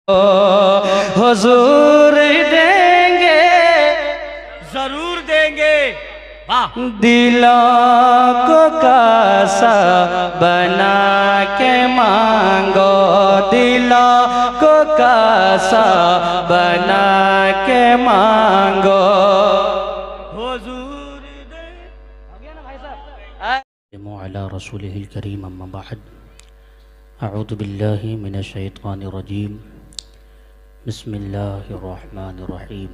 हुजूर देंगे, जरूर देंगे। वाह। दिलों को कासा बना के मांगो, दिलों को कासा बना के मांगो। हुजूर दे। हो गया ना भाई साहब। अला रसूलिहिल करीम अम्मा बाद। अऊज़ु बिल्लाहि मिनश शैतानिर रजीम। बिस्मिल्लाहिर रहमानिर रहीम।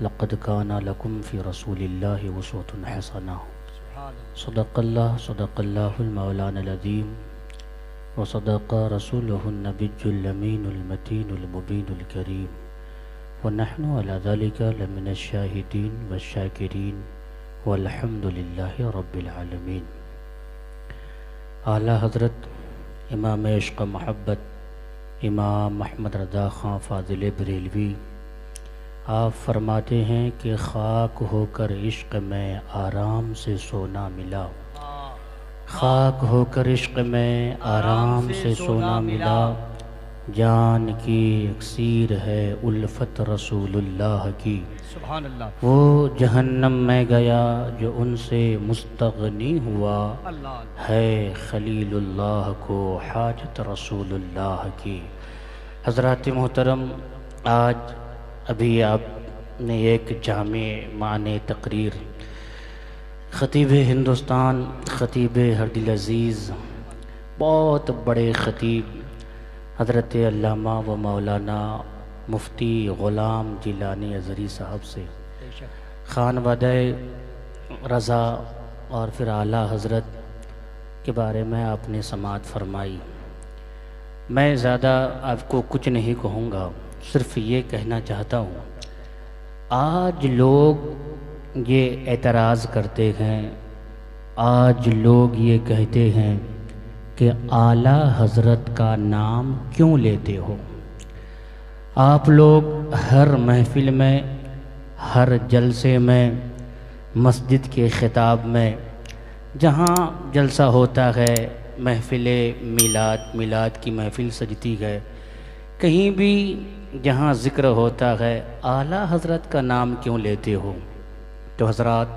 लक़द काना लकुम फ़ी रसूलिल्लाहि उस्वतुन हसना। सदक़ल्लाहुल मौलानाल अज़ीम व सदक़ रसूलुहुन नबियुल अमीनुल मतीनुल मुबीनुल करीम व नहनु अला ज़ालिका लमिनश शाहिदीन वश्शाकिरीन वल्हम्दुलिल्लाहि रब्बिल आलमीन। आला हज़रत इमाम इश्क़ मोहब्बत इमाम अहमद रज़ा ख़ां फ़ाज़िल बरेलवी आप फरमाते हैं कि खाक होकर इश्क़ में आराम से सोना मिला, खाक होकर इश्क़ में आराम से सोना मिला। जान की अक्सीर है उल्फत रसूलुल्लाह की, सुभान अल्लाह। वो जहन्नम में गया जो उनसे मुस्तग़नी हुआ, अल्लाह है खलीलुल्लाह को हाजत रसूलुल्लाह की। हज़रात मोहतरम, आज अभी आपने एक जामे माने तकरीर ख़तीब हिंदुस्तान ख़तीब हरदिल अज़ीज़, बहुत बड़े ख़तीब हज़रत अल्लामा व मौलाना मुफ्ती ग़ुलाम जिलानी अज़हरी साहब से ख़ानवादे रज़ा और फिर आला हज़रत के बारे में आपने समाअत फरमाई। मैं ज़्यादा आपको कुछ नहीं कहूँगा, सिर्फ़ ये कहना चाहता हूँ, आज लोग ये एतराज़ करते हैं, आज लोग ये कहते हैं कि आला हज़रत का नाम क्यों लेते हो। आप लोग हर महफ़िल में, हर जलसे में, मस्जिद के ख़िताब में, जहाँ जलसा होता है, महफ़िले मिलाद की महफ़िल सजती है, कहीं भी जहाँ ज़िक्र होता है, आला हज़रत का नाम क्यों लेते हो। तो हज़रात,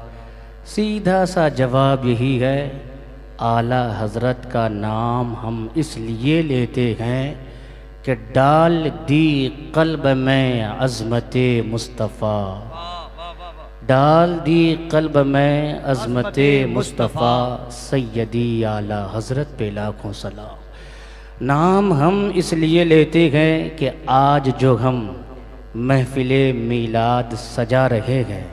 सीधा सा जवाब यही है, आला हज़रत का नाम हम इसलिए लेते हैं कि डाल दी क़ल्ब में अज़मत मुस्तफ़ा, डाल दी क़ल्ब में अज़मत मुस्तफ़ा, सैयदी आला हज़रत पे लाखों सलाम। नाम हम इसलिए लेते हैं कि आज जो हम महफ़िले मीलाद सजा रहे हैं,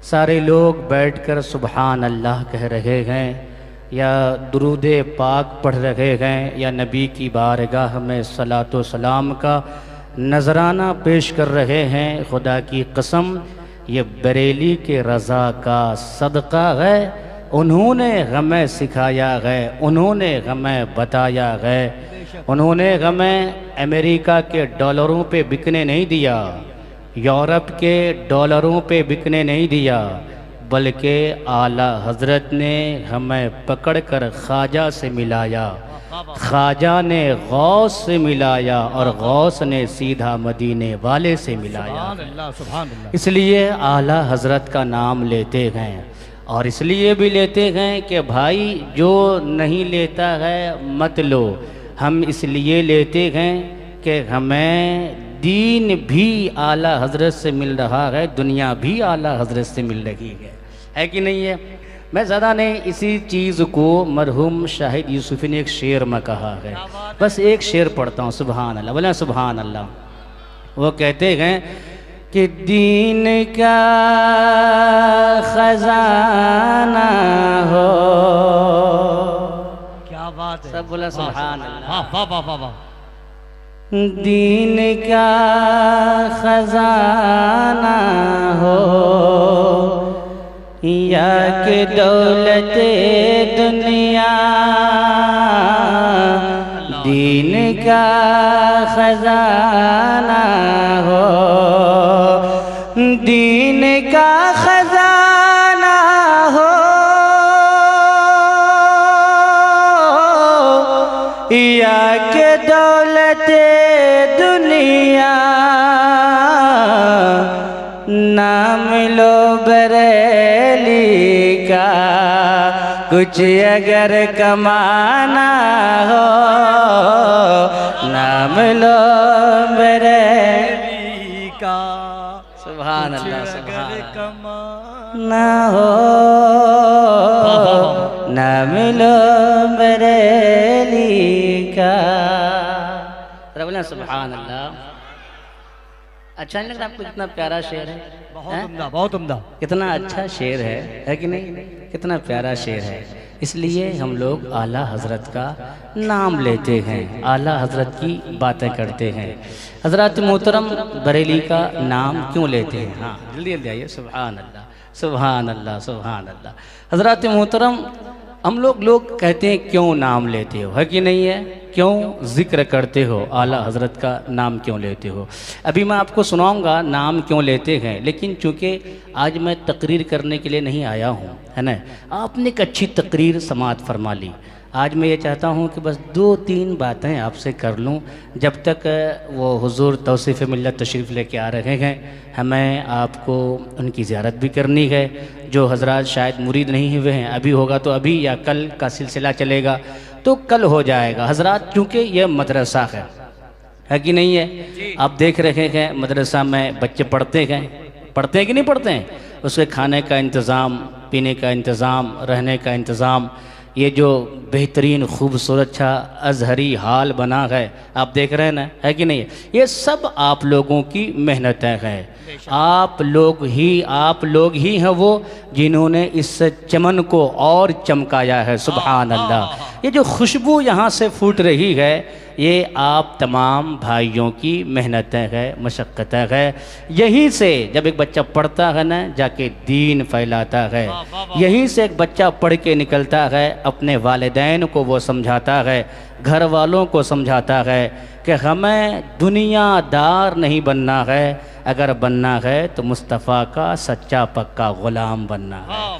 सारे लोग बैठकर सुबहान अल्लाह कह रहे हैं, या दुरूद पाक पढ़ रहे हैं, या नबी की बारगाह में सलातो सलाम का नजराना पेश कर रहे हैं। खुदा की कसम, ये बरेली के रज़ा का सदका है। उन्होंने हमें सिखाया है, उन्होंने हमें बताया है, उन्होंने हमें अमेरिका के डॉलरों पे बिकने नहीं दिया, यूरोप के डॉलरों पे बिकने नहीं दिया, बल्कि आला हज़रत ने हमें पकड़कर ख्वाजा से मिलाया, ख्वाजा ने गौस से मिलाया और गौस ने सीधा मदीने वाले से मिलाया। सुभान अल्लाह। इसलिए आला हज़रत का नाम लेते हैं, और इसलिए भी लेते हैं कि भाई जो नहीं लेता है मत लो। हम इसलिए लेते हैं कि हमें दीन भी आला हज़रत से मिल रहा है, दुनिया भी आला हज़रत से मिल रही है कि नहीं है। मैं ज़्यादा नहीं, इसी चीज़ को मरहूम शाहिद यूसुफ़ी ने एक शेर में कहा है, बस एक शेर पढ़ता हूँ। सुभान अल्लाह, बोला सुभान अल्लाह। वो कहते हैं कि दीन का ख़ज़ाना हो, क्या बात है, सब बोला सुभान अल्लाह। वाह वाह वाह वाह। दीन का ख़ज़ाना हो या कि दौलते दुनिया, दीन का ख़ज़ाना हो, दीन का ख़ज़ाना हो या कि दौलते कुछ अगर कमाना हो नाम लो मेरे का सुभान अल्लाह सुभान अगर अल्लाह कमा ना हो नाम लो बरेली का। बोले सुभान अल्लाह। अच्छा नहीं लगता आपको? इतना प्यारा शेर है, बहुत उम्दा, बहुत उम्दा। कितना अच्छा शेर है कि नहीं? कितना प्यारा शेर है। इसलिए हम लोग आला हजरत का नाम लेते हैं, आला हजरत की बातें करते हैं। हजरत मोहतरम बरेली का नाम क्यों लेते हैं? हाँ जल्दी जल्दी आइए। सुभान अल्लाह सुभान अल्लाह सुभान अल्लाह। हजरत मोहतरम हम लोग कहते हैं क्यों नाम लेते हो, है कि नहीं है? क्यों जिक्र करते हो, आला हजरत का नाम क्यों लेते हो? अभी मैं आपको सुनाऊंगा नाम क्यों लेते हैं, लेकिन चूंकि आज मैं तकरीर करने के लिए नहीं आया हूँ, है ना? आपने एक अच्छी तकरीर समाअत फरमा ली। आज मैं ये चाहता हूँ कि बस 2-3 बातें आपसे कर लूँ, जब तक वो हुजूर तौसीफ़ मिल्लत तशरीफ़ लेके आ रहे हैं। हमें आपको उनकी ज़ियारत भी करनी है। जो हजरात शायद मुरीद नहीं हुए हैं, अभी होगा तो अभी, या कल का सिलसिला चलेगा तो कल हो जाएगा। हजरात चूँकि यह मदरसा है कि नहीं है? आप देख रहे हैं मदरसा में बच्चे पढ़ते हैं कि नहीं पढ़ते हैं? उसके खाने का इंतज़ाम, पीने का इंतज़ाम, रहने का इंतज़ाम, ये जो बेहतरीन खूबसूरत सा अजहरी हाल बना है, आप देख रहे हैं ना, है कि नहीं? ये सब आप लोगों की मेहनतें हैं। आप लोग ही हैं वो जिन्होंने इस चमन को और चमकाया है। सुभान अल्लाह। ये जो खुशबू यहाँ से फूट रही है, ये आप तमाम भाइयों की मेहनतें हैं, मशक्क़तें हैं। यहीं से जब एक बच्चा पढ़ता है ना, जाके दीन फैलाता है। यहीं से एक बच्चा पढ़ के निकलता है, अपने वालिदैन को वो समझाता है, घर वालों को समझाता है कि हमें दुनियादार नहीं बनना है, अगर बनना है तो मुस्तफ़ा का सच्चा पक्का ग़ुलाम बनना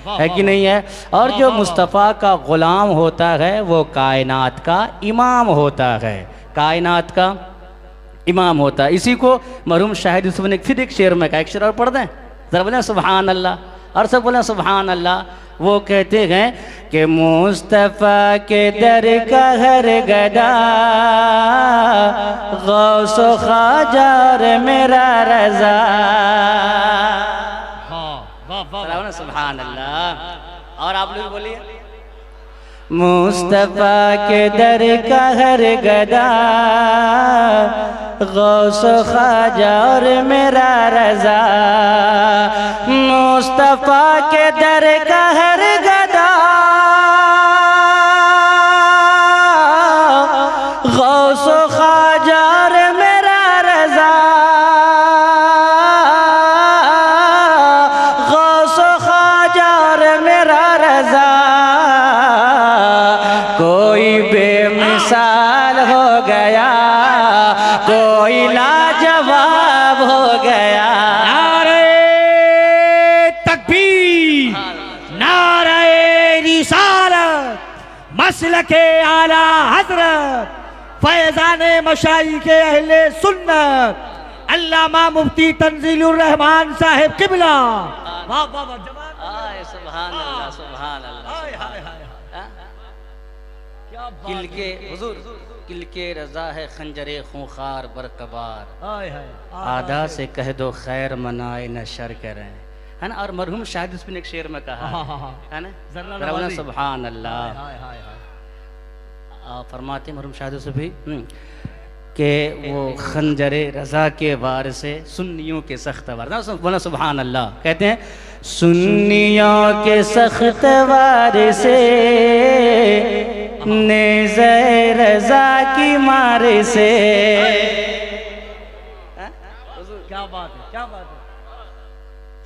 है कि नहीं है? और जो मुस्तफ़ा का ग़ुलाम होता है वो कायनात का इमाम होता है, कायनात का इमाम होता है। इसी को मरहूम शाहिद यूसुफ ने फिर एक शेर में कहा, एक शेर और पढ़ दें ज़रा, बोलें सुभान अल्लाह, और सब बोलें सुभान अल्लाह। वो कहते हैं कि मुस्तफ़ा के दर का हर गदा गौस ख्वाजा और मेरा रज़ा। सुभान अल्लाह। और आप लोग बोलिए, मुस्तफ़ा के दर का हर गदा गौस ख्वाजा और मेरा रज़ा। मुस्तफ़ा के दर का हर गदा गौस ख्वाजा और मेरा रज़ा। गौस ख्वाजा और मेरा रज़ा। कोई बेमिसाल हो गया, कोई लाजवाब हो गया। नारे तकबीर, नारे रिसालत, मसलके आला हजरत, फैज़ाने मशाइखे अहले सुन्नत, अल्लामा मुफ्ती तंजीलुर रहमान साहिब किबला। वाह वाह वाह, जवान, सुभान अल्लाह सुभान अल्लाह। हाय हाय हाय, क्या किल के हुजूर, किल के रज़ा है खंजरे खूंखार बरकबार। हाय हाय, आधा से कह दो खैर मनाए न शर करें, है ना? और मरहूम शाहिद यूसुफ ने एक शेर में कहा है ना, जर्रा नवाज़ी। सुभान अल्लाह। हाय हाय हाय। फरमाते मरहूम शाहिद यूसुफ भी कि वो खंजरे रज़ा के वार से सुन्नियों के सख्त वार, बोला सुभान अल्लाह। कहते हैं सुन्नियों के सख्त वार से नेज़े रज़ा की मार से। क्या बात है, क्या बात है।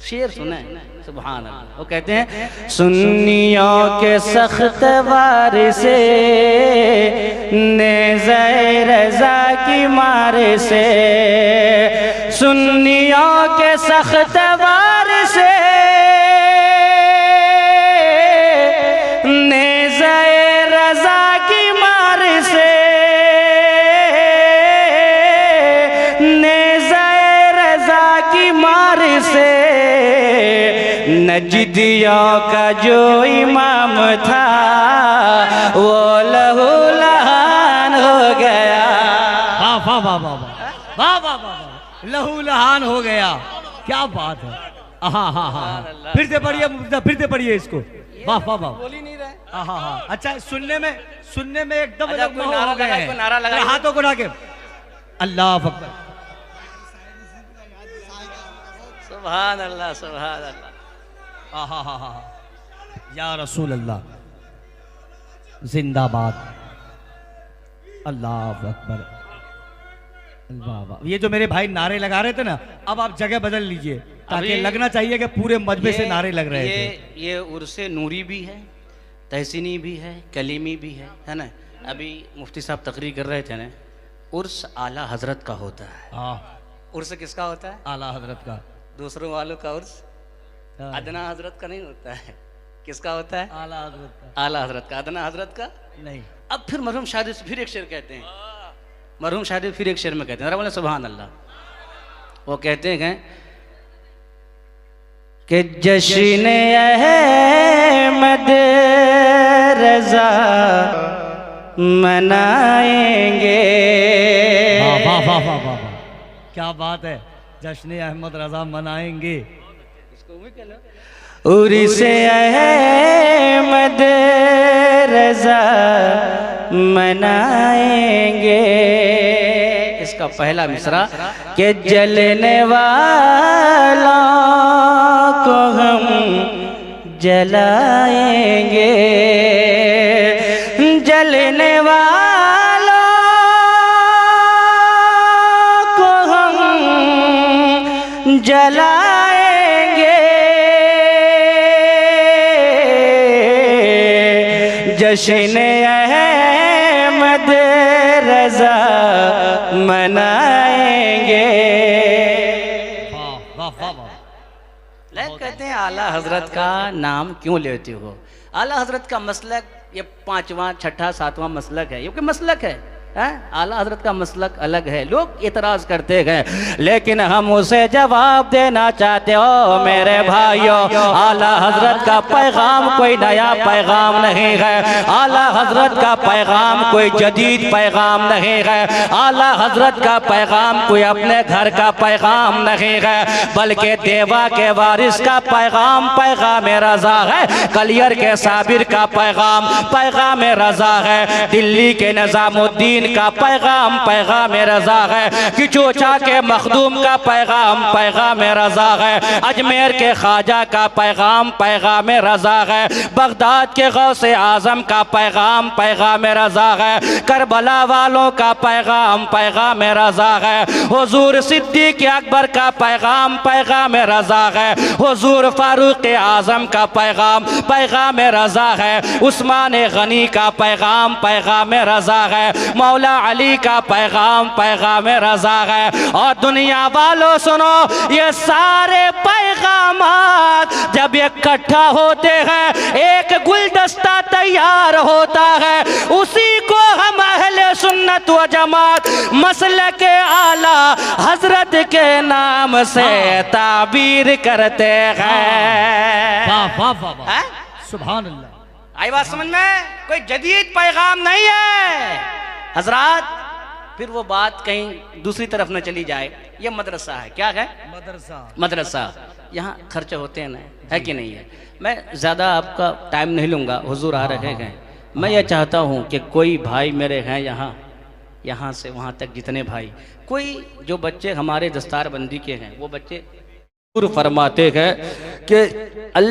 शेर सुने सुभान अल्लाह। वो कहते हैं सुन्नियों के सख्त वार से नेज़े रज़ा की मार से। सुन्नियों के सख्त वार से नेज़े रज़ा की मार से। नेज़े रज़ा की मार से नजदियों का जो इमाम था वो लहू लहान हो गया। वाह वाह वाह वाह वाह वाह वाह वाह, लहू लहान हो गया। क्या बात है। हाँ हाँ हाँ, फिर से पढ़िए इसको। वाह वाह वाह, बोल ही नहीं रहे। हाँ हाँ। अच्छा, सुनने में एकदम अच्छा, अलग कोई माहौल नारा हो गए लगाए, हैं। कोई नारा लगाए। हाथों को उठा के अल्लाह अकबर। सुभान अल्लाह, सुभान अल्लाह। हाँ हाँ हाँ हाँ, या रसूल अल्लाह जिंदाबाद, अल्लाह अकबर। वाह वाह, ये जो मेरे भाई नारे लगा रहे थे ना, अब आप जगह बदल लीजिए ताकि अभी लगना चाहिए कि पूरे मजबे से नारे लग रहे थे। ये उर्से नूरी भी है, तहसीनी भी है, कलीमी भी है ना। अभी मुफ्ती साहब तकरीर कर रहे थे ना, उर्स आला हजरत का होता है। हाँ, उर्स किसका होता है? आला हजरत का। दूसरों वालों का उर्स हाँ। अदना हजरत का नहीं होता है। किसका होता है? आला हजरत का। आला हजरत का। अदना हजरत का नहीं। अब फिर मरहूम शादी से फिर एक शेर कहते हैं, मरहूम शादी फिर एक शेर में कहते हैं, बोले सुभान अल्लाह। वो कहते हैं कि जश्न अहमद रजा मनाएंगे। वाह वाह वाह वाह वाह वाह, क्या बात है। जश्न अहमद रजा मनाएंगे। उर्से अहमद रजा मनाएंगे। इसका पहला मिसरा कि जलने वालों को हम जलाएंगे, जलने वालों को हम जलाएंगे। जश्न अहमद रजा मनाएंगे। वाह वाह वाह वाह। लोग कहते हैं आला हजरत का नाम क्यों लेते हो? आला हजरत का मसलक ये 5वां 6ठा 7वां मसलक है, ये कोई मसलक है? आला हजरत का मसलक अलग है। लोग इतराज करते हैं, लेकिन हम उसे जवाब देना चाहते हो मेरे भाइयों। आला हजरत का पैगाम कोई नया पैगाम नहीं है। आला हजरत का पैगाम कोई जदीद पैगाम नहीं है। आला हजरत का पैगाम कोई अपने घर का पैगाम नहीं है, बल्कि देवा के वारिस का पैगाम पैगाम रजा है। कलियर के साबिर का पैगाम पैगाम रजा है। दिल्ली के निजामुद्दीन का पैगाम पैगाम रजा है। किचोचा के मखदूम का पैगाम पैगाम रजा है। अजमेर के ख्वाजा का पैगाम पैगाम रजा है। बगदाद के गौसे आजम का पैगाम पैगाम रजा है। करबला वालों का पैगाम पैगाम रजा है। हुजूर सिद्दीक अकबर का पैगाम पैगाम रजा है। हुजूर फारूक आजम का पैगाम पैगाम रजा है। उस्मान गनी का पैगाम पैगाम रजा है। मौला अली का पैगाम पैगाम रजा है। और दुनिया वालों सुनो, ये सारे पैगामात जब इकट्ठा होते हैं एक गुलदस्ता तैयार होता है। उसी को हम अहले सुन्नत व जमात मसलक आला हजरत के नाम से ताबीर करते हैं। वाह वाह वाह वाह, सुभान अल्लाह। आई बात समझ में? कोई जदीद पैगाम नहीं है हजरात। फिर वो बात कहीं दूसरी तरफ न चली जाए। ये मदरसा है, क्या है? मदरसा। यहाँ खर्चे होते हैं ना, है कि नहीं है? मैं ज़्यादा आपका टाइम नहीं लूँगा, हुजूर आ रहे हैं। मैं ये चाहता हूँ कि कोई भाई मेरे हैं यहाँ से वहाँ तक जितने भाई, कोई जो बच्चे हमारे दस्तारबंदी के हैं वो बच्चे फरमाते हैं कि अल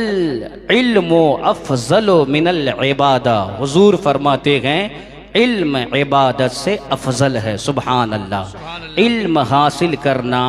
इल्मु अफजलो मिनल इबादा। हुजूर फरमाते हैं इल्म इबादत से अफजल है। सुभान अल्लाह। इल्म हासिल करना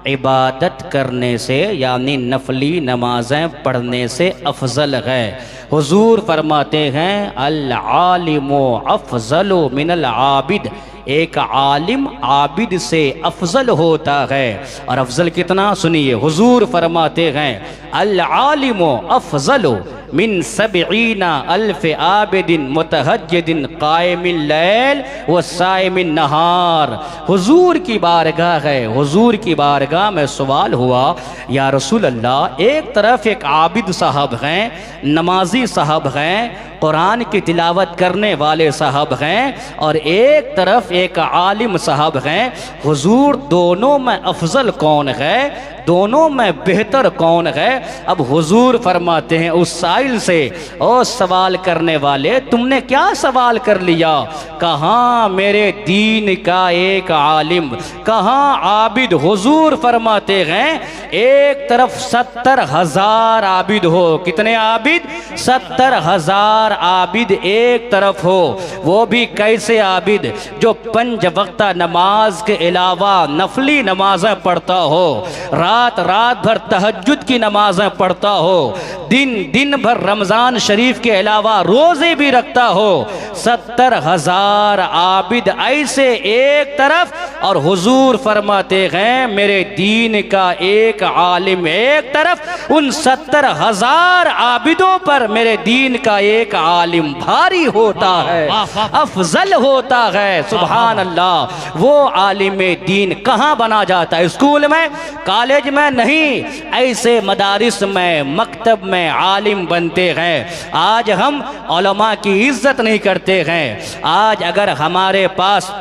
इबादत करने से यानी नफली नमाजें पढ़ने से अफजल है। हुजूर फरमाते हैं अल आलिमो अफजलो मिनल आबिद। एक आलिम आबिद से अफजल होता है। और अफजल कितना? सुनिए, हुजूर फरमाते हैं अल आलिमो अफजलो मिन सबईना अल्फ आबिदिन मुतहज्जिदिन कायमिल लैल व साइमिन नहार। हुजूर की बारगाह है, हुजूर की बारगाह में सवाल हुआ, या रसूल अल्लाह, एक तरफ एक आबिद साहब हैं, नमाजी साहब हैं, कुरान की तिलावत करने वाले साहब हैं, और एक तरफ एक आलिम साहब हैं, हुजूर दोनों में अफजल कौन है, दोनों में बेहतर कौन है? अब हुजूर फरमाते हैं उस साइल से, ओ सवाल करने वाले, तुमने क्या सवाल कर लिया? कहाँ मेरे दीन का एक आलिम, कहाँ आबिद? हुजूर फरमाते हैं एक तरफ 70,000 आबिद हो। कितने आबिद? 70,000 आबिद एक तरफ हो। वो भी कैसे आबिद? जो 5 वक्ता नमाज के अलावा नफली नमाजें पढ़ता हो, रात भर तहज्जुद की नमाजें पढ़ता हो, दिन भर रमज़ान शरीफ के अलावा रोज़े भी रखता हो। 70,000 आबिद ऐसे एक तरफ, और हुजूर फरमाते हैं मेरे दीन का एक आलिम एक तरफ। उन 70,000 आबिदों पर मेरे दीन का एक आलिम भारी होता है, अफजल होता है। सुभान अल्लाह। वो आलिम दीन कहाँ बना जाता है? स्कूल में, कॉलेज में नहीं, ऐसे मदारिस में, मकतब में आलिम बनते हैं। आज हम उलमा की इज्जत नहीं करते हैं। आज अगर हमारे पास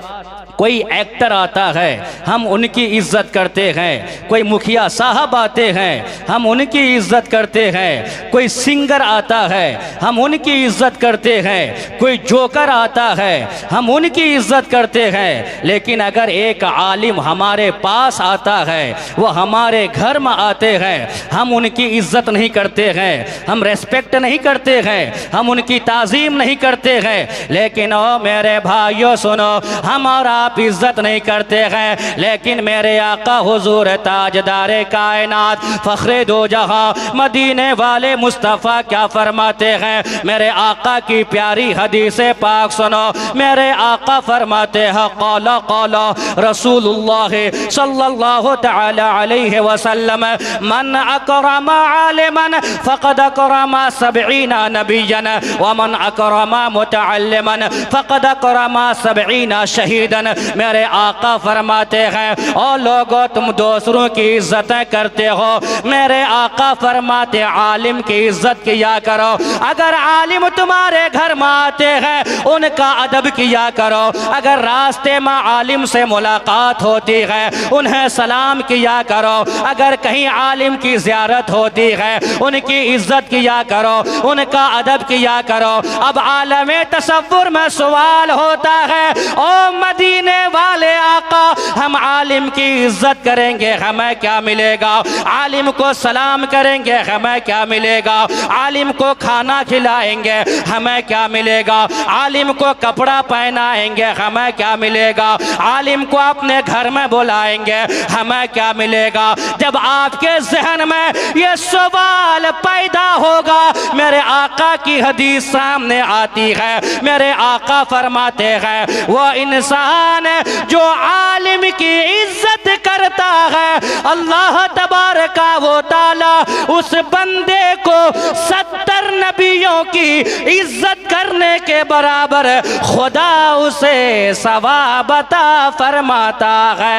कोई एक्टर आता है, हम उनकी इज्जत करते हैं। कोई मुखिया साहब आते हैं, हम उनकी इज्जत करते हैं। कोई सिंगर आता है, हम उनकी इज्जत करते हैं। कोई जोकर आता है, हम उनकी इज्जत करते हैं। लेकिन अगर एक आलिम हमारे पास आता है, वो हमारे घर में आते हैं, हम उनकी इज्जत नहीं करते हैं, हम रेस्पेक्ट नहीं करते हैं, हम उनकी ताज़ीम नहीं करते हैं। लेकिन ओ मेरे भाइयों सुनो, हम और आप इज्जत नहीं करते हैं, लेकिन मेरे आका हुजूर ताजदारे कायनात फखरे दो जहां मदीने वाले मुस्तफ़ा क्या फरमाते हैं? मेरे आका की प्यारी हदीस पाक सुनो। मेरे आका फरमाते हैं क़ाला क़ाला रसूलुल्लाह सल्लल्लाहु तआला अलैहि वसल्लम मन अकरमा आलिमन फ़क़द अकरमा 70 नबिय्यन व मन अकरमा मुतअल्लिमन फ़क़द अकरमा 70 शहीदन। मेरे आका फरमाते हैं ओ लोगों, तुम दूसरों की इज्जतें करते हो, मेरे आका फरमाते आलिम की इज्जत किया करो। अगर आलिम तुम्हारे घर में आते हैं, उनका अदब किया करो। अगर रास्ते में आलिम से मुलाकात होती है, उन्हें सलाम किया करो। अगर कहीं आलिम की ज़ियारत होती है, उनकी इज्जत किया करो, उनका अदब किया करो। अब आलमे तसव्वुर में सवाल होता है, ओ मदीने वाले आका, हम आलिम की इज्जत करेंगे, हमें क्या मिलेगा? आलिम को सलाम करेंगे, हमें क्या मिलेगा? आलिम को खाना खिलाएंगे, हमें क्या मिलेगा? आलिम को कपड़ा पहनाएंगे, हमें क्या मिलेगा? आलिम को अपने घर में बुलाएंगे, हमें क्या मिलेगा? जब आपके जहन में ये सवाल पैदा होगा, मेरे आका की हदीस सामने आती है। मेरे आका फरमाते हैं वो इंसान जो आलिम की इज्जत करता है, अल्लाह तबारका व तआला उस बंदे को 70 नबियों की इज्जत करने के बराबर खुदा उसे सवाब अता फरमाता है।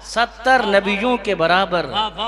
70 नबियों के बराबर।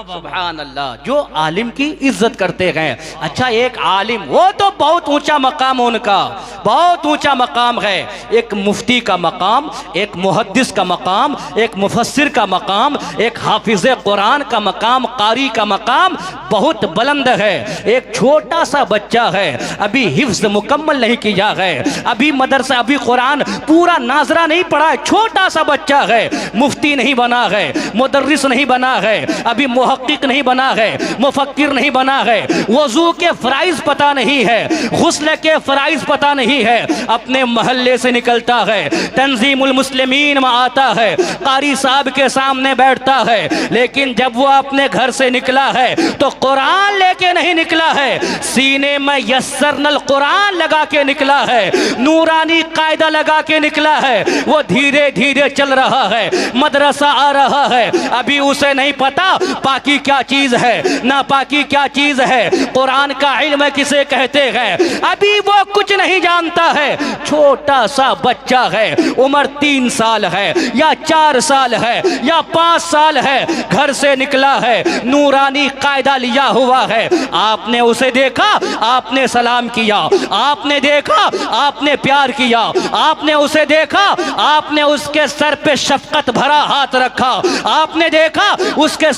सुभान अल्लाह। जो आलिम की इज्जत करते हैं। अच्छा, एक आलिम, वो तो बहुत ऊंचा मकाम, उनका बहुत ऊंचा मकाम है। एक मुफ्ती का मकाम, एक मुहद्दिस का मकाम, एक मुफस्सिर का मकाम, एक हाफिज कुरान का मकाम, कारी का मकाम बहुत बुलंद है। एक छोटा सा बच्चा है, अभी हिफ्ज मुकम्मल नहीं किया है, अभी मदरसा, अभी कुरान पूरा नाजरा नहीं पढ़ा है, छोटा सा बच्चा है, मुफ्ती नहीं बना है, मुदर्रिस नहीं बना है, अभी मुहक्किक नहीं बना है, मुफक्किर नहीं बना है, वजू के फराइज पता नहीं है, गुस्ल के फराइज पता नहीं है, अपने महल्ले से निकलता है, तंजीमुल मुस्लिमीन में आता है, कारी साहब के सामने बैठता है, लेकिन लेकिन जब वो अपने घर से निकला है तो कुरान लेके नहीं निकला है, सीने में यस्सरनल कुरान लगा के निकला है, नूरानी कायदा लगा के निकला है। वो धीरे धीरे चल रहा है, मदरसा आ रहा है, अभी उसे नहीं पता पाकी क्या चीज है, ना पाकी क्या चीज है, कुरान का इल्म किसे कहते हैं, अभी वो कुछ नहीं जानता है। छोटा सा बच्चा है, उम्र 3 साल है या 4 साल है या 5 साल है, घर से निकला है, नूरानी कायदा लिया हुआ है। आपने उसे देखा, आपने सलाम किया, आपने देखा, आपने प्यार किया, आपने उसे देखा, आपने उसके सर पे शफकत भरा हाथ रखा, आपने देखा उसके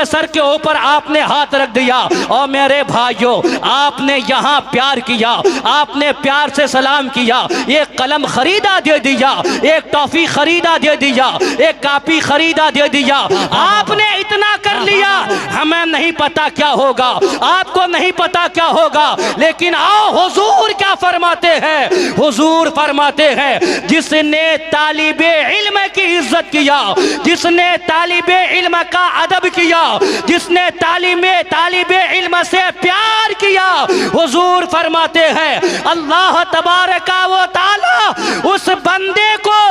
सर के ऊपर आपने हाथ रख दिया। और मेरे भाइयों, आपने यहाँ प्यार किया, आपने प्यार से सलाम किया, एक कलम खरीदा दे दिया, एक टॉफी खरीदा दे दिया, एक कापी खरीदा दे दिया, आपने इतना कर लिया। हमें नहीं पता क्या होगा, आपको नहीं पता क्या होगा, लेकिन आओ हुजूर क्या फरमाते हैं। हुजूर फरमाते हैं जिसने तालिबे इल्म की इज्जत किया, जिसने तालिबे इल्म का अदब किया, जिसने तालिबे इल्म से प्यार किया, हुजूर फरमाते हैं अल्लाह तबारका व तआला उस बंदे को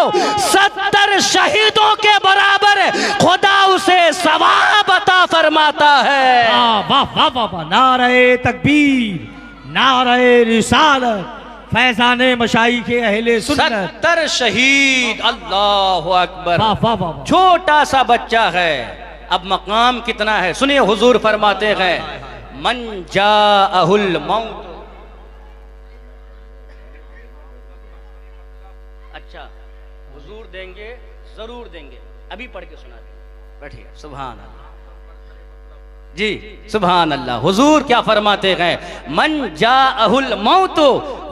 70 शहीदों के बराबर खुदा उसे सवाब अता फरमाता है। वाह वाह वाह वाह, नारे तकबीर, नारे रिसालत, फैजाने मशाइखे अहले सुन्नत। 70 शहीद, अल्लाह अकबर। वाह वाह वाह, छोटा सा बच्चा है, अब मकाम कितना है सुनिए। हुजूर फरमाते हैं मन जाअहुल मौत। अच्छा, हुजूर देंगे, जरूर देंगे, अभी पढ़ के सुना दें, बैठिए। सुभान अल्लाह जी, सुभान अल्लाह। हुजूर क्या फरमाते हैं, मन जाअहुल मौत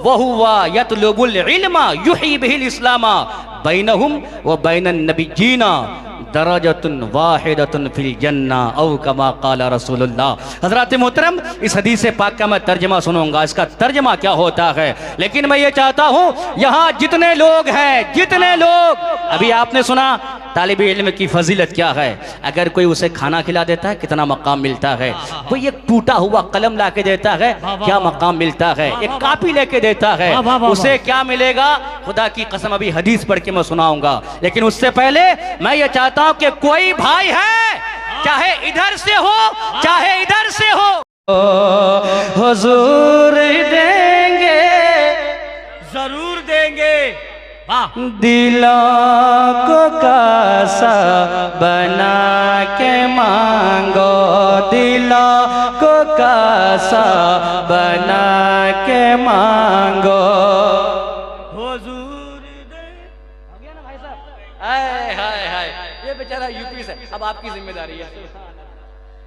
वहुवा यतलुबुल इल्मा युही बिहिल इस्लामा बैनहुम व बैनन नबिय्यीना दरजतुन वाहिदतुन फिल जन्ना औ कमा क़ाला रसूलुल्लाह। हज़रात मोहतरम, इस हदीस पाक का मैं तर्जमा सुनूंगा, इसका तर्जमा क्या होता है, लेकिन मैं ये चाहता हूँ यहाँ जितने लोग हैं, जितने लोग, अभी आपने सुना तालिबे इल्म की फजीलत क्या है। अगर कोई उसे खाना खिला देता है कितना मकाम मिलता है, कोई एक टूटा हुआ कलम ला के देता है क्या मकाम मिलता है, एक कापी लेके देता है उसे क्या मिलेगा, खुदा की कसम अभी हदीस पढ़ के मैं सुनाऊंगा। लेकिन उससे पहले मैं ये चाहता हूं कि कोई भाई है, चाहे इधर से हो चाहे इधर से हो, हुजूर देंगे, जरूर देंगे। दिलों को कासा बना के मांगो, दिलों को कासा बना के मांगो, हुजूर दे। हो गया ना भाई साहब। हाय हाय हाय, ये बेचारा यूपी से, अब आपकी जिम्मेदारी है,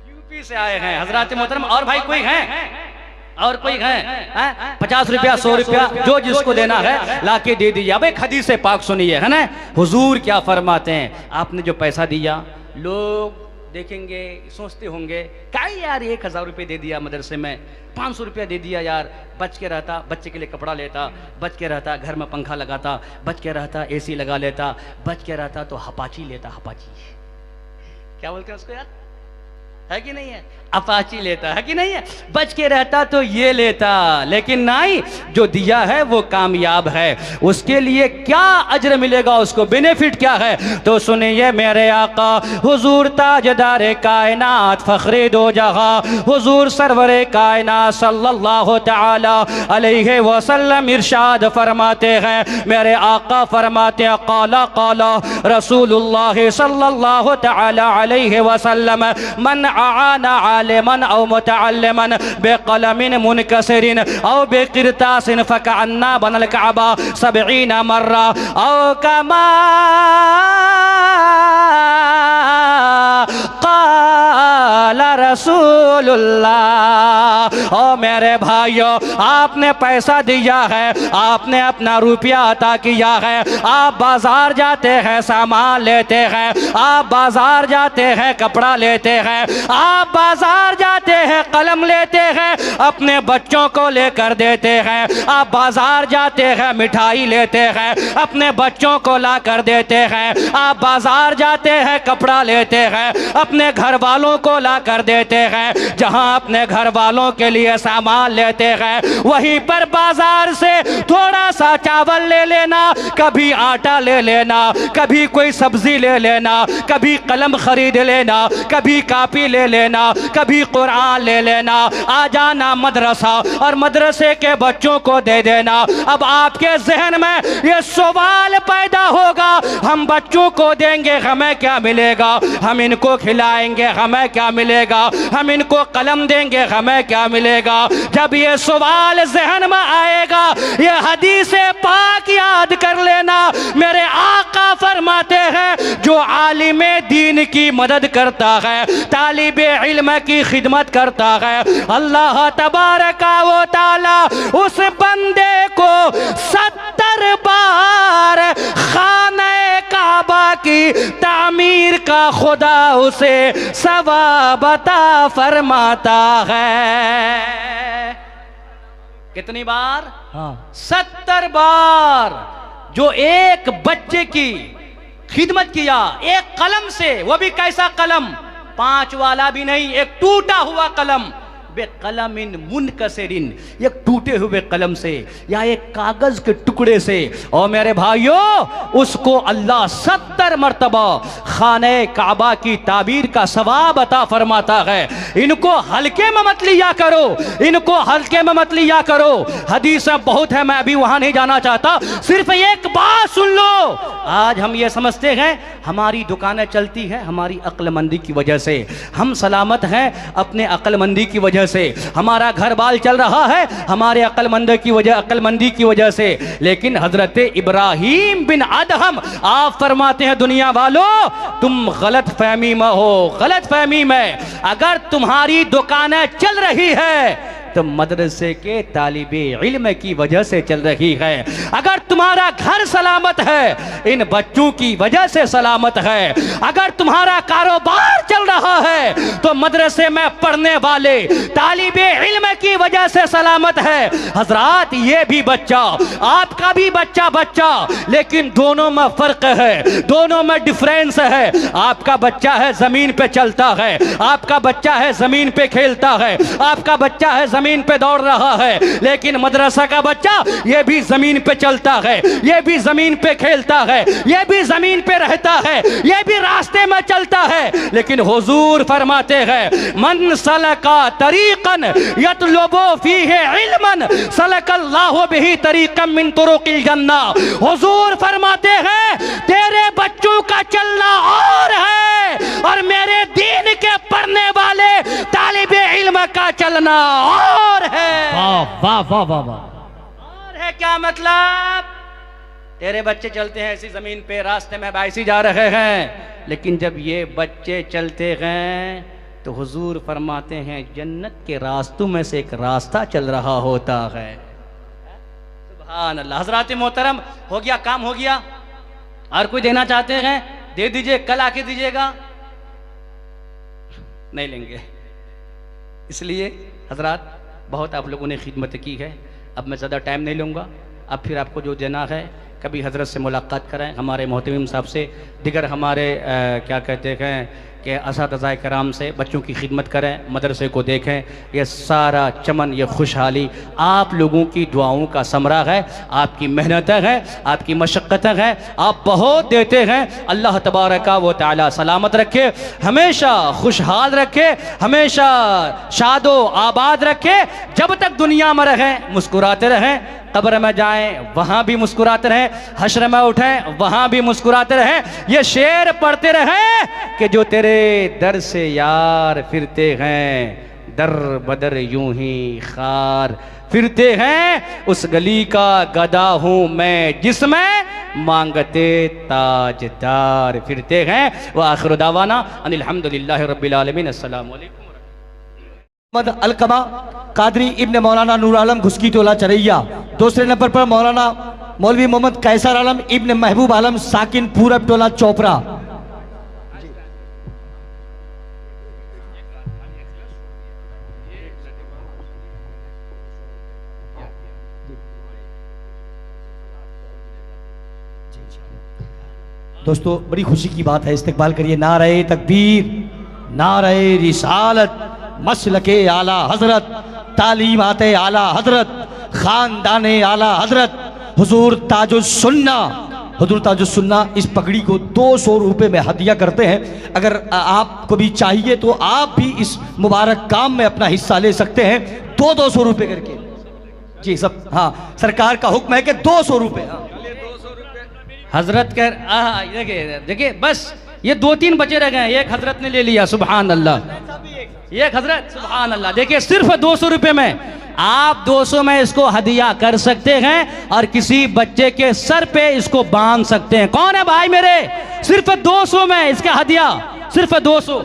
यूपी से आए हैं हजरात मोहतरम। और भाई कोई है, और कोई है, 50 रुपया 100 रुपया जो जिसको देना है लाके दे दीजिए। अब एक हदीस पाक सुनिए, है ना। हुजूर क्या फरमाते हैं, आपने जो पैसा दिया, लोग देखेंगे सोचते होंगे क्या यार 1000 रुपये दे दिया मदरसे में, 500 रुपया दे दिया यार, बच के रहता, बच्चे के लिए कपड़ा लेता, बच के रहता, घर में पंखा लगाता, बच के रहता, एसी लगा लेता, बच के रहता तो हपाची लेता, हपाची क्या बोलते हैं उसको यार, है कि नहीं है, अपाची लेता है कि नहीं है, बच के रहता तो ये लेता। लेकिन नहीं, जो दिया है वो कामयाब है, उसके लिए क्या अजर मिलेगा, उसको बेनिफिट क्या है। तो सुनिए मेरे आका हुजूर ताजदार कायनात फखरे दो जहां हुजूर सरवरे कायनात सल्लल्लाहु तआला अलैहि वसल्लम इरशाद फरमाते हैं, मेरे आका फरमाते हैं काला काला रसूलुल्लाह सल्लल्लाहु तआला अलैहि वसल्लम मन आना आलिमन औ मुतअल्लिमन बेक़लमिन मुनकसिरिन औ बेक़िरतासिन फ़कअन्ना बनल कअबा 70 मर्रा औ कमा क़ाल रसूलुल्लाह। ओ मेरे भाइयों, आपने पैसा दिया है, आपने अपना रुपया अता किया है, आप बाजार जाते हैं सामान लेते हैं, आप बाजार जाते हैं कपड़ा लेते हैं, आप बाजार जाते हैं कलम लेते हैं, अपने बच्चों को लेकर देते हैं, आप बाजार जाते हैं मिठाई लेते हैं, अपने बच्चों को ला कर देते हैं, आप बाजार जाते हैं कपड़ा लेते हैं, अपने घर वालों को ला कर देते हैं। जहां अपने घर वालों के लिए सामान लेते हैं, वहीं पर बाजार से थोड़ा सा चावल ले लेना, कभी आटा ले लेना, कभी कोई सब्जी ले लेना, कभी कलम खरीद लेना, कभी कापी ले लेना, कभी कुरान ले लेना, आ जाना मदरसा और मदरसे के बच्चों को दे देना। अब आपके जहन में ये सवाल पैदा होगा, हम बच्चों को देंगे हमें क्या मिलेगा, हम इनको खिलाएंगे हमें क्या मिलेगा, हम इनको कलम देंगे हमें क्या मिलेगा। जब ये सवाल जहन में आएगा, ये हदीस पाक याद कर लेना। मेरे आका फरमाते हैं, जो आलिमे दीन की मदद करता है, तालिबे इल्म की खिदमत करता है, अल्लाह तबारका व तआला उस बंदे को 70 बार खाने काबा की तामीर का खुदा उसे सवाब अता फरमाता है। कितनी बार? हाँ। 70 बार। जो एक बच्चे की खिदमत किया एक कलम से, वो भी कैसा कलम, 5 वाला भी नहीं, एक टूटा हुआ कलम, बेकलमिन मुनकसिरिन, एक टूटे हुए कलम से या एक कागज के टुकड़े से। और मेरे भाइयों, उसको अल्लाह 70 मर्तबा खाने काबा की ताबीर का सवाब अता फरमाता है। इनको हल्के में मत लिया करो, इनको हल्के में मत लिया करो। हदीस बहुत है, मैं अभी वहां नहीं जाना चाहता, सिर्फ एक बात सुन लो। आज हम ये समझते हैं हमारी दुकानें चलती हैं हमारी अक्लमंदी की वजह से, हम सलामत हैं अपने अक्लमंदी की वजह से, हमारा घर बाल चल रहा है हमारे अक्लमंदी की वजह से। लेकिन हजरत इब्राहिम बिन अदहम आप फरमाते हैं, दुनिया वालों तुम गलत फहमी में हो, गलत फहमी में। अगर तुम्हारी दुकानें चल रही है तो मदरसे के तालिबे इल्म की वजह से चल रही है। अगर तुम्हारा घर सलामत है, इन बच्चों की वजह से सलामत है। अगर तुम्हारा कारोबार चल रहा है तो मदरसे में पढ़ने वाले तालिबे इल्म की वजह से सलामत है। हजरात, ये भी बच्चा आपका भी बच्चा, लेकिन दोनों में फर्क है, दोनों में डिफरेंस है। आपका बच्चा है जमीन पे चलता है, आपका बच्चा है जमीन पे खेलता है, आपका बच्चा है जमीन पे दौड़ रहा है। लेकिन मदरसा का बच्चा ये भी जमीन पे चलता है, ये भी जमीन पे खेलता है, ये भी जमीन पे रहता है, ये भी रास्ते में चलता है। लेकिन हुजूर फरमाते हैं, मन सलका तरीकन यतलुबु फीहि इल्मन सलकल्लाहु बिही तरीकम मिन तुरुकिल जन्ना। हुजूर फरमाते हैं, तेरे बच्चों का चलना और है और मेरे दीन के पढ़ने वाले तालिबे इल्म का चलना और है। वाह वाह वाह वाह वाह। और है क्या मतलब? तेरे बच्चे चलते हैं ऐसी जमीन पे, रास्ते में ऐसी जा रहे हैं, लेकिन जब ये बच्चे चलते हैं तो हुजूर फरमाते हैं जन्नत के रास्तों में से एक रास्ता चल रहा होता है। सुभान अल्लाह। हजरात मोहतरम, हो गया काम, हो गया। और कोई देना चाहते हैं दे दीजिए, कल आके दीजिएगा, नहीं लेंगे। इसलिए हजरात, बहुत आप लोगों ने खिदमत की है, अब मैं ज़्यादा टाइम नहीं लूँगा। अब फिर आपको जो देना है कभी हजरत से मुलाकात कराएं, हमारे मोहतमिम साहब से, दिगर हमारे क्या कहते हैं कि असातिज़ाए कराम से बच्चों की खिदमत करें, मदरसे को देखें। ये सारा चमन, ये खुशहाली आप लोगों की दुआओं का समरा है, आपकी मेहनतें हैं, आपकी मशक्क़तें हैं, आप बहुत देते हैं। अल्लाह तबारका व तआला सलामत रखे, हमेशा खुशहाल रखे, हमेशा शादो आबाद रखे। जब तक दुनिया में रहें मुस्कुराते रहें, कब्र में जाएं वहाँ भी मुस्कुराते रहें, हश्र में उठें वहाँ भी मुस्कुराते रहें। ये शेर पढ़ते रहें कि जो तेरे दर से यार फिरते हैं, दर बदर यूं ही खार फिरते हैं, उस गली का गदा हूँ मैं जिसमें मांगते ताजदार फिरते हैं। व आखिर दावाना अनिल हम्दुलिल्लाहि रब्बिल आलमीन। अस्सलामु अलैकुम। मोहम्मद अलकमा कादरी इब्न मौलाना नूर आलम घुसकी टोला चरैया। दूसरे नंबर पर मौलाना मौलवी मोहम्मद कैसर आलम इब्न महबूब आलम साकिन पूरब टोला चोपड़ा। दोस्तों बड़ी खुशी की बात है, इस्तकबाल करिए। नारे तकबीर, नारे रिसालत, मसलके आला हजरत, तालीमाते आला हजरत, खानदाने आला हजरत, हुजूर ताजुस सुन्ना। हुजूर ताजुस सुन्ना इस पगड़ी को 200 रुपये में हदिया करते हैं। अगर आपको भी चाहिए तो आप भी इस मुबारक काम में अपना हिस्सा ले सकते हैं, 200 रुपये करके। जी सब, हाँ सरकार का हुक्म है कि 200 रुपये। हजरत कह देखिए देखिए, बस ये 2-3 बचे रह गए, एक हजरत ने ले लिया, सुभान अल्लाह। एक हजरत, सुभान अल्लाह। देखिए सिर्फ 200 रुपये में आप 200 में इसको हदिया कर सकते हैं और किसी बच्चे के सर पे इसको बांध सकते हैं। कौन है भाई मेरे? सिर्फ 200 में इसका हदिया, सिर्फ 200।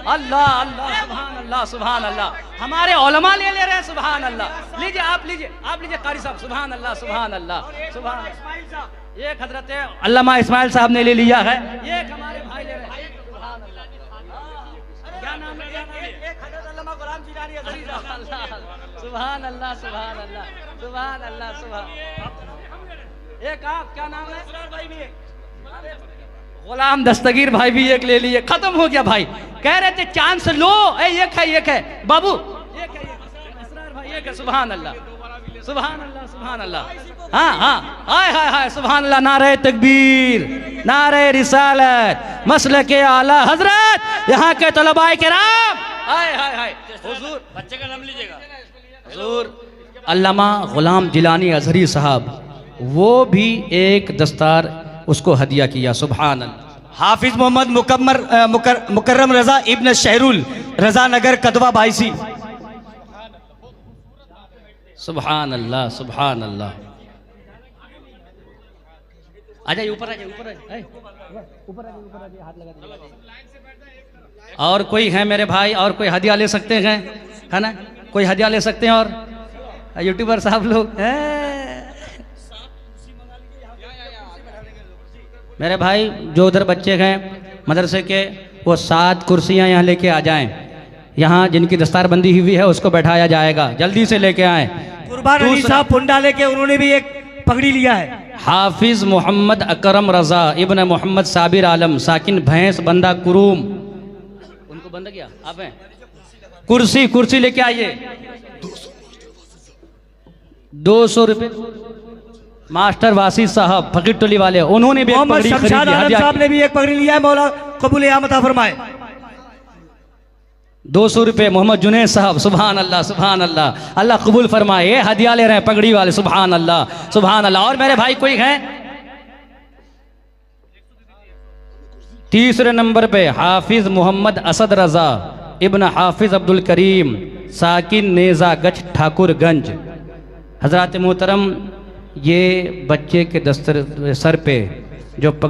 अल्लाह अल्लाह, सुभान अल्लाह, सुभान अल्लाह। हमारे उलमा ले रहे हैं, सुभान अल्लाह। लीजिए आप, लीजिए आप, लीजिए कारी साहब, सुभान अल्लाह, सुभान अल्लाह, सुभान। एक हजरत अल्लामा इस्माइल साहब ने ले लिया है, एक हमारे भाई ले रहे हैं, सुभान अल्लाह। क्या नाम है? एक हजरत अल्लामा गुलाम जिलानी अज़हरी साहब, सुभान अल्लाह, सुभान अल्लाह, सुभान अल्लाह, सुभान। एक आप, क्या नाम है? भाई भी गुलाम दस्तगीर भाई भी एक ले लिए। खत्म हो गया भाई, कह रहे थे चांस लो, एक है बाबू, एक है असरार भाई, एक है, सुभान अल्लाह, सुभान अल्लाह, सुभान अल्लाह। हाँ हाँ, हाय हाय हाय, सुभान अल्लाह। नारे तकबीर, नारे रिसालत, मसलके आला हजरत, यहाँ के तलबाए किराम, हाय हाय हाय। हुजूर बच्चे का नाम लीजिएगा, हुजूर अल्लामा गुलाम जिलानी अज़हरी साहब, वो भी एक दस्तार उसको हदिया किया, सुभान अल्लाह। हाफिज मोहम्मद मुकर्रम रजा इब्न शहरुल रजा नगर कदवा बाईसी। सुभान अल्लाह, सुभान अल्लाह। आ जाइए ऊपर, आ जाइए ऊपर, ऊपर आ जाइए, हाथ लगा दीजिए। और कोई है मेरे भाई, और कोई हदिया ले सकते हैं, है ना? कोई हदिया ले सकते हैं और यूट्यूबर साहब लोग हैं मेरे भाई, जो उधर बच्चे हैं मदरसे के, वो 7 कुर्सियां यहाँ लेके आ जाएं। यहाँ जिनकी दस्तारबंदी हुई है उसको बैठाया जाएगा, जल्दी से लेके आए। कुर्बान अली साहब पुंडा लेके, उन्होंने भी एक पगड़ी लिया है। हाफिज मोहम्मद अकरम रजा इब्न मोहम्मद साबिर आलम साकिन भैंस बंदा कुरूम, उनको बंद किया आप हैं। कुर्सी, कुर्सी लेके आइए, 200 रुपये। मास्टर वासी साहब फकीर टोली वाले, उन्होंने भी मोहम्मद शमशाद आलम साहब ने भी एक पगड़ी लिया है, मौला कबूल आमता फरमाए। 200 रुपये मोहम्मद जुनैद साहब, सुभान अल्लाह, सुभान अल्लाह, अल्लाह कबूल फरमाए। ये हदिया ले रहे हैं पगड़ी वाले, सुभान अल्लाह, सुभान अल्लाह। और मेरे भाई कोई हैं? तीसरे नंबर पे हाफिज मोहम्मद असद रजा इब्न हाफिज अब्दुल करीम साकिन नेजा गच ठाकुरगंज। हजरत मोहतरम, ये बच्चे के दस्तर सर पे जो पगड़ी